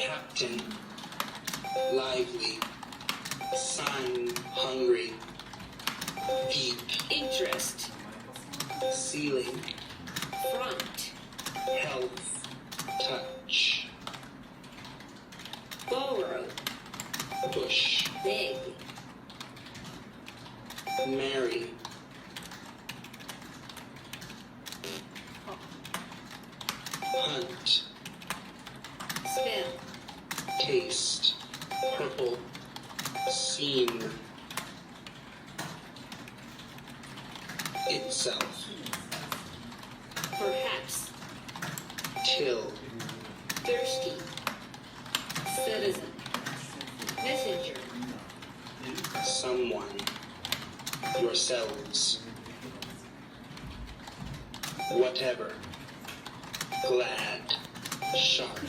captain, lively, sign, hungry, deep, interest, ceiling, front, health, touch, borrow, push, big, marry, hunt, spell, taste, purple, scene, itself, perhaps, till, thirsty, citizen, messenger, someone, yourselves, whatever, glad, shark.